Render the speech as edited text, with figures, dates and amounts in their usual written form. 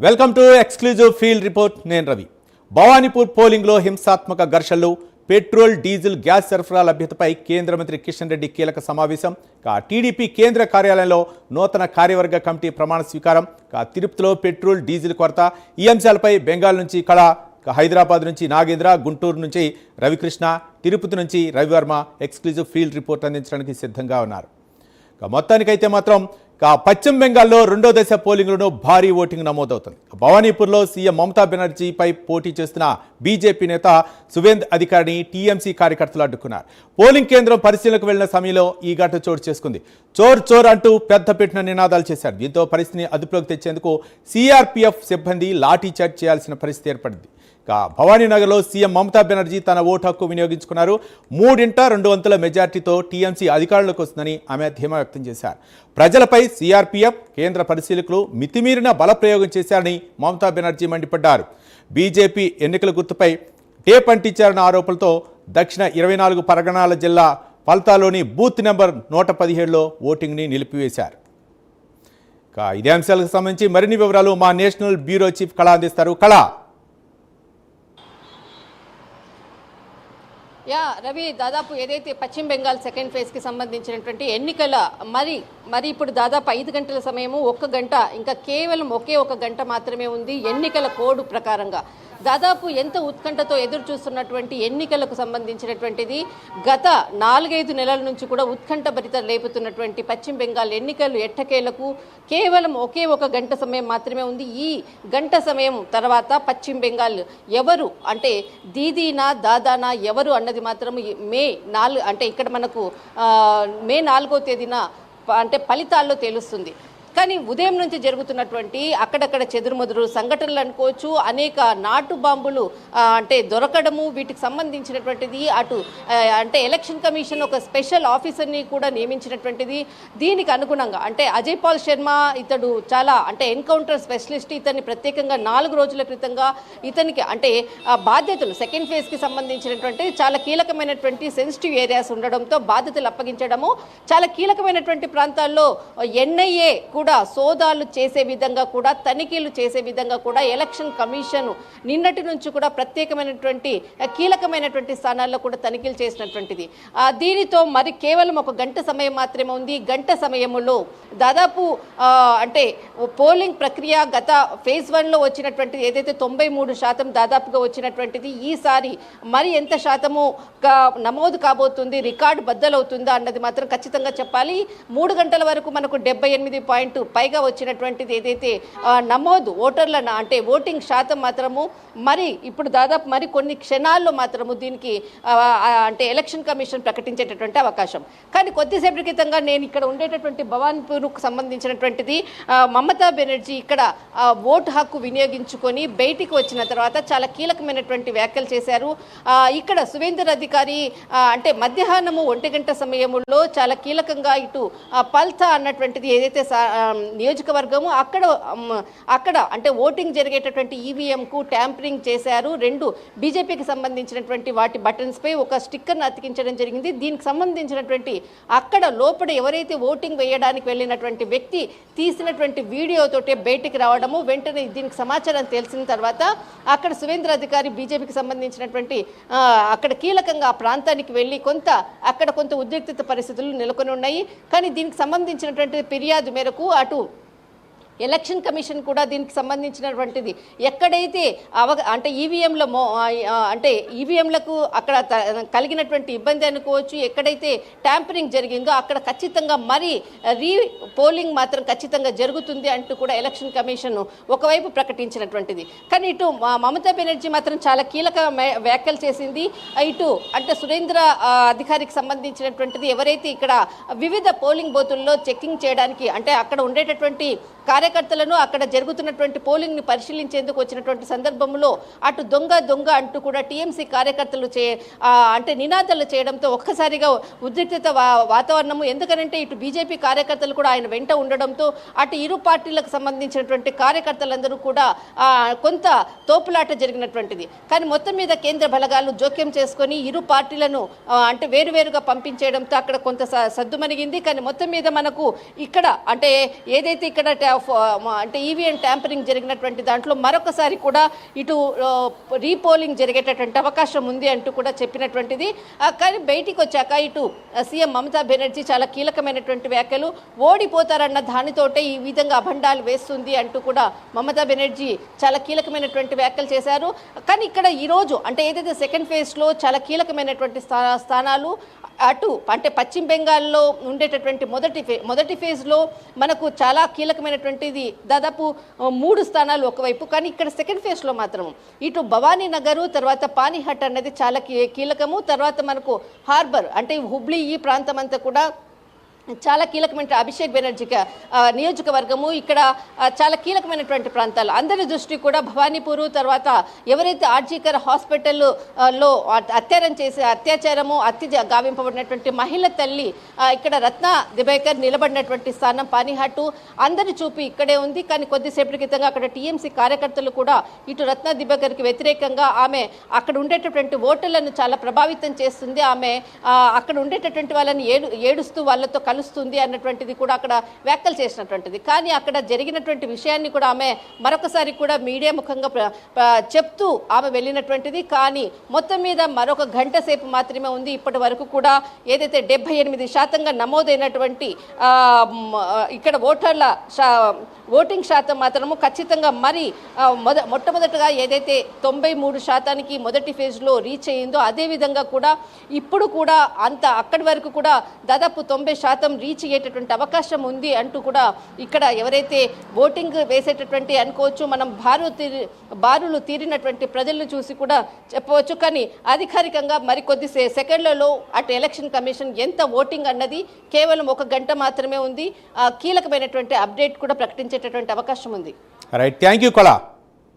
Welcome to exclusive field report. నేను రవి. భవానీపూర్ పోలింగ్లో హింసాత్మక ఘర్షణలు, పెట్రోల్ డీజిల్ గ్యాస్ సరఫరా లభ్యతపై కేంద్ర మంత్రి కిషన్ రెడ్డి కీలక సమావేశం. టీడీపీ కేంద్ర కార్యాలయంలో నూతన కార్యవర్గ కమిటీ ప్రమాణ స్వీకారం. తిరుపతిలో పెట్రోల్ డీజిల్ కొరత, ఈ అంశాలపై బెంగాల్ నుంచి కళ, హైదరాబాద్ నుంచి నాగేంద్ర, గుంటూరు నుంచి రవికృష్ణ, తిరుపతి నుంచి రవివర్మ ఎక్స్క్లూజివ్ ఫీల్డ్ రిపోర్ట్ అందించడానికి సిద్ధంగా ఉన్నారు. మొత్తానికైతే మాత్రం పశ్చిమ బెంగాల్లో రెండో దశ పోలింగ్లోనూ భారీ ఓటింగ్ నమోదవుతుంది. భవానీపూర్లో సీఎం మమతా బెనర్జీపై పోటీ చేస్తున్న బీజేపీ నేత సువేంద్ అధికారిని టీఎంసీ కార్యకర్తలు అడ్డుకున్నారు. పోలింగ్ కేంద్రం పరిశీలనకు వెళ్లిన సమయంలో ఈ ఘటన చోటు చేసుకుంది. చోర్ చోర్ అంటూ పెద్ద పెట్టిన నినాదాలు చేశారు. దీంతో పరిస్థితిని అదుపులోకి తెచ్చేందుకు సిఆర్పీఎఫ్ సిబ్బంది లాఠీ చార్జ్ చేయాల్సిన పరిస్థితి ఏర్పడింది. భవానీనగర్లో సీఎం మమతా బెనర్జీ తన ఓటు హక్కు వినియోగించుకున్నారు. 3/2 మెజార్టీతో టీఎంసీ అధికారంలోకి వస్తుందని ఆమె ధీమా వ్యక్తం చేశారు. ప్రజలపై సిఆర్పీఎఫ్ కేంద్ర పరిశీలకులు మితిమీరిన బలప్రయోగం చేశారని మమతా బెనర్జీ మండిపడ్డారు. బీజేపీ ఎన్నికల గుర్తుపై టేప్ అంటించారన్న ఆరోపణలతో దక్షిణ 24 పరగణాల జిల్లా ఫల్తాలోని బూత్ నెంబర్ 117లో ఓటింగ్ని నిలిపివేశారు. ఇదే అంశాలకు సంబంధించి మరిన్ని వివరాలు మా నేషనల్ బ్యూరో చీఫ్ కళ అందిస్తారు. కళ. రవి, దాదాపు ఏదైతే పశ్చిమ బెంగాల్ సెకండ్ ఫేజ్కి సంబంధించినటువంటి ఎన్నికల మరి ఇప్పుడు దాదాపు 5 గంటల సమయము, 1 గంట ఇంకా కేవలం ఒకే 1 గంట మాత్రమే ఉంది ఎన్నికల కోడ్ ప్రకారంగా. దాదాపు ఎంత ఉత్కంఠతో ఎదురు చూస్తున్నటువంటి ఎన్నికలకు సంబంధించినటువంటిది గత 4-5 నెలల నుంచి కూడా ఉత్కంఠ భరిత లేపుతున్నటువంటి పశ్చిమ బెంగాల్ ఎన్నికలు ఎట్టకేలకు కేవలం ఒకే 1 గంట సమయం మాత్రమే ఉంది. ఈ గంట సమయం తర్వాత పశ్చిమ బెంగాల్ ఎవరు అంటే దీదీనా దాదానా ఎవరు అన్నది మాత్రం మే 4 అంటే ఇక్కడ మనకు మే 4వ తేదీన అంటే ఫలితాల్లో తెలుస్తుంది. కానీ ఉదయం నుంచి జరుగుతున్నటువంటి అక్కడక్కడ చెదురుమదురు సంఘటనలు అనుకోవచ్చు, అనేక నాటు బాంబులు అంటే దొరకడము, వీటికి సంబంధించినటువంటిది అటు అంటే ఎలక్షన్ కమిషన్ ఒక స్పెషల్ ఆఫీసర్ని కూడా నియమించినటువంటిది. దీనికి అనుగుణంగా అంటే అజయ్ పాల్ శర్మ ఇతడు చాలా అంటే ఎన్కౌంటర్ స్పెషలిస్ట్. ఇతన్ని ప్రత్యేకంగా 4 రోజుల క్రితంగా ఇతనికి అంటే బాధ్యతలు సెకండ్ ఫేజ్కి సంబంధించినటువంటి చాలా కీలకమైనటువంటి సెన్సిటివ్ ఏరియాస్ ఉండడంతో బాధ్యతలు అప్పగించడము, చాలా కీలకమైనటువంటి ప్రాంతాల్లో ఎన్ఐఏ కూడా సోదాలు చేసే విధంగా కూడా తనిఖీలు చేసే విధంగా కూడా ఎలక్షన్ కమిషన్ నిన్నటి నుంచి కూడా ప్రత్యేకమైనటువంటి కీలకమైనటువంటి స్థానాల్లో కూడా తనిఖీలు చేసినటువంటిది. దీనితో మరి కేవలం 1 గంట సమయం మాత్రమే ఉంది. గంట సమయంలో దాదాపు అంటే పోలింగ్ ప్రక్రియ గత ఫేజ్ 1లో వచ్చినటువంటిది ఏదైతే 93% దాదాపుగా వచ్చినటువంటిది ఈసారి మరి ఎంత శాతము నమోదు కాబోతుంది, రికార్డు బద్దలవుతుందా అన్నది మాత్రం ఖచ్చితంగా చెప్పాలి. 3 గంటల వరకు మనకు 78 పైగా వచ్చినటువంటిది ఏదైతే నమోదు ఓటర్ల అంటే ఓటింగ్ శాతం మాత్రము మరి ఇప్పుడు దాదాపు మరి కొన్ని క్షణాల్లో మాత్రము దీనికి అంటే ఎలక్షన్ కమిషన్ ప్రకటించేటటువంటి అవకాశం. కానీ కొద్దిసేపటి క్రితంగా నేను ఇక్కడ ఉండేటటువంటి భవానీపూర్కు సంబంధించినటువంటిది మమతా బెనర్జీ ఇక్కడ ఓటు హక్కు వినియోగించుకొని బయటికి వచ్చిన తర్వాత చాలా కీలకమైనటువంటి వ్యాఖ్యలు చేశారు. ఇక్కడ సువేందర్ అధికారి అంటే మధ్యాహ్నము 1 గంట సమయంలో చాలా కీలకంగా ఇటు పల్తా అన్నటువంటిది ఏదైతే నియోజకవర్గము అక్కడ అంటే ఓటింగ్ జరిగేటటువంటి ఈవీఎంకు ట్యాంపరింగ్ చేశారు. 2 బీజేపీకి సంబంధించినటువంటి వాటి బటన్స్పై ఒక స్టిక్కర్ను అతికించడం జరిగింది. దీనికి సంబంధించినటువంటి అక్కడ లోపల ఎవరైతే ఓటింగ్ వేయడానికి వెళ్ళినటువంటి వ్యక్తి తీసినటువంటి వీడియోతోటే బయటికి రావడము, వెంటనే దీనికి సమాచారం తెలిసిన తర్వాత అక్కడ సువేంద్ర అధికారి బీజేపీకి సంబంధించినటువంటి అక్కడ కీలకంగా ఆ ప్రాంతానికి వెళ్ళి అక్కడ కొంత ఉద్రిక్తత పరిస్థితులు నెలకొని ఉన్నాయి. కానీ దీనికి సంబంధించినటువంటి ఫిర్యాదు మేరకు అటు ఎలక్షన్ కమిషన్ కూడా దీనికి సంబంధించినటువంటిది ఎక్కడైతే అంటే ఈవీఎంల అంటే ఈవీఎంలకు అక్కడ కలిగినటువంటి ఇబ్బంది అనుకోవచ్చు, ఎక్కడైతే ట్యాంపరింగ్ జరిగిందో అక్కడ ఖచ్చితంగా మరి పోలింగ్ మాత్రం ఖచ్చితంగా జరుగుతుంది అంటూ కూడా ఎలక్షన్ కమిషన్ ఒకవైపు ప్రకటించినటువంటిది. కానీ ఇటు మమతా బెనర్జీ మాత్రం చాలా కీలక వ్యాఖ్యలు చేసింది. ఇటు అంటే సురేంద్ర అధికారికి సంబంధించినటువంటిది ఎవరైతే ఇక్కడ వివిధ పోలింగ్ బూతుల్లో చెకింగ్ చేయడానికి అంటే అక్కడ ఉండేటటువంటి కార్యకర్తలను అక్కడ జరుగుతున్నటువంటి పోలింగ్ని పరిశీలించేందుకు వచ్చినటువంటి సందర్భంలో అటు దొంగ అంటూ కూడా టీఎంసీ కార్యకర్తలు అంటే నినాదాలు చేయడంతో ఒక్కసారిగా ఉద్రిక్తత వాతావరణము. ఎందుకనంటే ఇటు బీజేపీ కార్యకర్తలు కూడా ఆయన వెంట ఉండడంతో అటు ఇరు పార్టీలకు సంబంధించినటువంటి కార్యకర్తలందరూ కూడా కొంత తోపులాట జరిగినటువంటిది. కానీ మొత్తం మీద కేంద్ర బలగాలు జోక్యం చేసుకొని ఇరు పార్టీలను అంటే వేరువేరుగా పంపించేయడంతో అక్కడ కొంత సద్దుమణిగింది. కానీ మొత్తం మీద మనకు ఇక్కడ అంటే ఏదైతే ఇక్కడ అంటే ఈవీఎం ట్యాంపరింగ్ జరిగినటువంటి దాంట్లో మరొకసారి కూడా ఇటు రీపోలింగ్ జరిగేటటువంటి అవకాశం ఉంది అంటూ కూడా చెప్పినటువంటిది. కానీ బయటికి వచ్చాక ఇటు సీఎం మమతా బెనర్జీ చాలా కీలకమైనటువంటి వ్యాఖ్యలు, ఓడిపోతారన్న దానితోటే ఈ విధంగా అభండాలు వేస్తుంది అంటూ కూడా మమతా బెనర్జీ చాలా కీలకమైనటువంటి వ్యాఖ్యలు చేశారు. కానీ ఇక్కడ ఈరోజు అంటే ఏదైతే సెకండ్ ఫేజ్లో చాలా కీలకమైనటువంటి స్థానాలు అటు అంటే పశ్చిమ బెంగాల్లో ఉండేటటువంటి మొదటి ఫేజ్లో మనకు చాలా కీలకమైనటువంటిది దాదాపు 3 స్థానాలు ఒకవైపు. కానీ ఇక్కడ సెకండ్ ఫేజ్లో మాత్రం ఇటు భవానీ నగరు, తర్వాత పానీహట్ అనేది చాలా కీలకము. తర్వాత మనకు హార్బర్ అంటే హుబ్లీ ఈ ప్రాంతం అంతా కూడా చాలా కీలకమైన అభిషేక్ బెనర్జీకి నియోజకవర్గము. ఇక్కడ చాలా కీలకమైనటువంటి ప్రాంతాలు. అందరి దృష్టి కూడా భవానీపూరు, తర్వాత ఎవరైతే ఆర్జీకర్ హాస్పిటల్లో అత్యాచారము గావింపబడినటువంటి మహిళ తల్లి ఇక్కడ రత్న దిబేకర్ నిలబడినటువంటి స్థానం పానీహట్టు, అందరి చూపు ఇక్కడే ఉంది. కానీ కొద్దిసేపటి క్రితంగా అక్కడ టీఎంసీ కార్యకర్తలు కూడా ఇటు రత్న దిబేకర్కి వ్యతిరేకంగా ఆమె అక్కడ ఉండేటటువంటి ఓటర్లను చాలా ప్రభావితం చేస్తుంది, ఆమె అక్కడ ఉండేటటువంటి వాళ్ళని ఏడుస్తూ వాళ్ళతో కలుస్తుంది అన్నటువంటిది కూడా అక్కడ వ్యాఖ్యలు చేసినటువంటిది. కానీ అక్కడ జరిగినటువంటి విషయాన్ని కూడా ఆమె మరొకసారి కూడా మీడియా ముఖంగా చెప్తూ ఆమె వెళ్ళినటువంటిది. కానీ మొత్తం మీద మరొక గంట సేపు మాత్రమే ఉంది. ఇప్పటి వరకు కూడా ఏదైతే 78% నమోదైనటువంటి ఇక్కడ ఓటింగ్ శాతం మాత్రము ఖచ్చితంగా మరి మొట్టమొదటగా ఏదైతే 93% మొదటి ఫేజ్లో రీచ్ అయ్యిందో అదేవిధంగా కూడా ఇప్పుడు కూడా అక్కడి వరకు కూడా దాదాపు 90% రీచ్ అయ్యేటటువంటి అవకాశం ఉంది అంటూ కూడా ఇక్కడ ఎవరైతే ఓటింగ్ వేసేటటువంటి అనుకోవచ్చు, మనం బారులు తీరినటువంటి ప్రజలను చూసి కూడా చెప్పవచ్చు. కానీ అధికారికంగా మరికొద్ది సెకండ్లలో అటు ఎలక్షన్ కమిషన్ ఎంత ఓటింగ్ అన్నది కేవలం 1 గంట మాత్రమే ఉంది, కీలకమైనటువంటి అప్డేట్ కూడా ప్రకటించేటటువంటి అవకాశం ఉంది. రైట్, థ్యాంక్ యూ కళ.